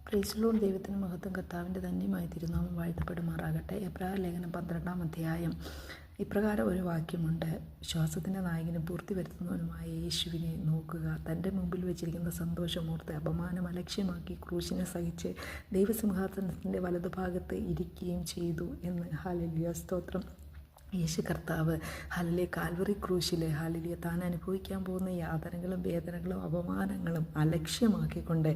Praise Lord. ദൈവത്തിന് മഹത്വം. കർത്താവിൻ്റെ ധന്യമായ തിരുനാമം വാഴ്ത്തപ്പെടുമാറാകട്ടെ. എബ്രായർ ലേഖനം 12-ാം അധ്യായം ഇപ്രകാരം ഒരു വാക്യമുണ്ട്: വിശ്വാസത്തിൻ്റെ നായകനും പൂർത്തി വരുത്തുന്നവനുമായ യേശുവിനെ നോക്കുക. തൻ്റെ മുമ്പിൽ വെച്ചിരിക്കുന്ന സന്തോഷമോർത്ത് അപമാനം അലക്ഷ്യമാക്കി ക്രൂശിനെ സഹിച്ച് ദൈവസിംഹാസനത്തിൻ്റെ വലതുഭാഗത്ത് ഇരിക്കുകയും ചെയ്തു എന്ന്. ഹല്ലേലൂയ, സ്തോത്രം. യേശു കർത്താവ് ഹല്ലേലൂയ കാൽവറി ക്രൂശിൽ ഹല്ലേലൂയ താൻ അനുഭവിക്കാൻ പോകുന്ന യാതനകളും വേദനകളും അപമാനങ്ങളും അലക്ഷ്യമാക്കിക്കൊണ്ട്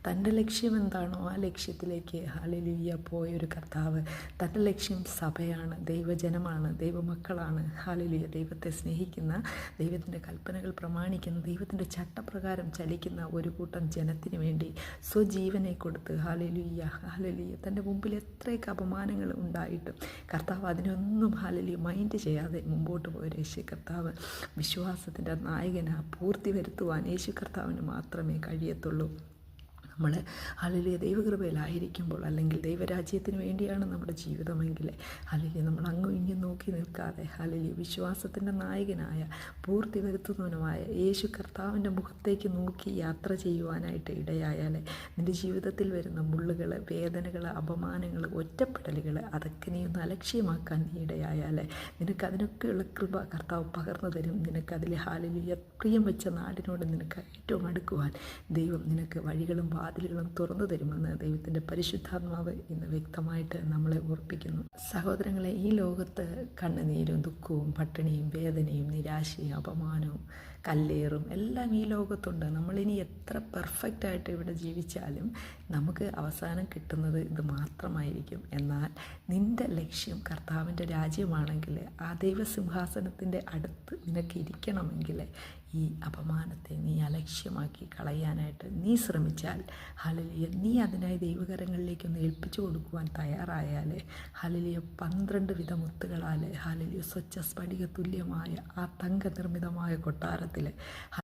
തൻ്റെ ലക്ഷ്യം എന്താണോ ആ ലക്ഷ്യത്തിലേക്ക് ഹല്ലേലൂയ പോയൊരു കർത്താവ്. തൻ്റെ ലക്ഷ്യം സഭയാണ്, ദൈവജനമാണ്, ദൈവമക്കളാണ്. ഹല്ലേലൂയ ദൈവത്തെ സ്നേഹിക്കുന്ന, ദൈവത്തിൻ്റെ കൽപ്പനകൾ പ്രമാണിക്കുന്ന, ദൈവത്തിൻ്റെ ചട്ടപ്രകാരം ചലിക്കുന്ന ഒരു കൂട്ടം ജനത്തിന് വേണ്ടി സ്വജീവനെ കൊടുത്ത് ഹല്ലേലൂയ ഹല്ലേലൂയ തൻ്റെ മുമ്പിൽ എത്രയൊക്കെ അപമാനങ്ങൾ ഉണ്ടായിട്ടും കർത്താവ് അതിനൊന്നും ഹല്ലേലൂയ മൈൻഡ് ചെയ്യാതെ മുമ്പോട്ട് പോയൊരു യേശു കർത്താവ് വിശ്വാസത്തിൻ്റെ നായകനാ. പൂർത്തി വരുത്തുവാൻ യേശു കർത്താവിന് മാത്രമേ കഴിയത്തുള്ളൂ. നമ്മൾ ഹല്ലേലൂയ ദൈവകൃപയിലായിരിക്കുമ്പോൾ, അല്ലെങ്കിൽ ദൈവരാജ്യത്തിന് വേണ്ടിയാണ് നമ്മുടെ ജീവിതമെങ്കിൽ ഹല്ലേലൂയ നമ്മൾ അങ്ങും ഇങ്ങും നോക്കി നിൽക്കാതെ ഹല്ലേലൂയ വിശ്വാസത്തിൻ്റെ നായകനായ പൂർത്തി വരുത്തുന്നവനുമായ യേശു കർത്താവിൻ്റെ മുഖത്തേക്ക് നോക്കി യാത്ര ചെയ്യുവാനായിട്ട് ഇടയായാൽ നിൻ്റെ ജീവിതത്തിൽ വരുന്ന മുള്ളുകൾ, വേദനകൾ, അപമാനങ്ങൾ, ഒറ്റപ്പെടലുകൾ അതൊക്കെ നീ ഒന്ന് അലക്ഷ്യമാക്കാൻ നീ ഇടയായാൽ നിനക്കതിനൊക്കെയുള്ള കൃപ കർത്താവ് പകർന്നു തരും. നിനക്കതിൽ ഹല്ലേലൂയ പ്രിയം വെച്ച നാടിനോട് നിനക്ക് ഏറ്റവും അടുക്കുവാൻ ദൈവം നിനക്ക് വഴികളും വാതിലുകളും തുറന്നു തരുമെന്ന് ദൈവത്തിൻ്റെ പരിശുദ്ധാത്മാവ് ഇന്ന് വ്യക്തമായിട്ട് നമ്മളെ ഓർപ്പിക്കുന്നു. സഹോദരങ്ങളെ, ഈ ലോകത്ത് കണ്ണുനീരും ദുഃഖവും പട്ടിണിയും വേദനയും നിരാശയും അപമാനവും കല്ലേറും എല്ലാം ഈ ലോകത്തുണ്ട്. നമ്മളിനി എത്ര പെർഫെക്റ്റായിട്ട് ഇവിടെ ജീവിച്ചാലും നമുക്ക് അവസാനം കിട്ടുന്നത് ഇത് മാത്രമായിരിക്കും. എന്നാൽ നിൻ്റെ ലക്ഷ്യം കർത്താവിൻ്റെ രാജ്യമാണെങ്കിൽ ആ ദൈവസിംഹാസനത്തിൻ്റെ അടുത്ത് നിനക്ക് ഇരിക്കണമെങ്കിൽ ഈ അപമാനത്തെ നീ അലക്ഷ്യമാക്കി കളയാനായിട്ട് നീ ശ്രമിച്ചാൽ ഹല്ലേലൂയ നീ അതിനായി ദൈവകരങ്ങളിലേക്കൊന്ന് ഏൽപ്പിച്ചു കൊടുക്കുവാൻ തയ്യാറായാൽ ഹല്ലേലൂയ 12 വിധ മുത്തുകളാൽ ഹല്ലേലൂയ സ്വച്ഛ സ്ഫടിക തുല്യമായ ആ തങ്ക നിർമ്മിതമായ കൊട്ടാരത്തിൽ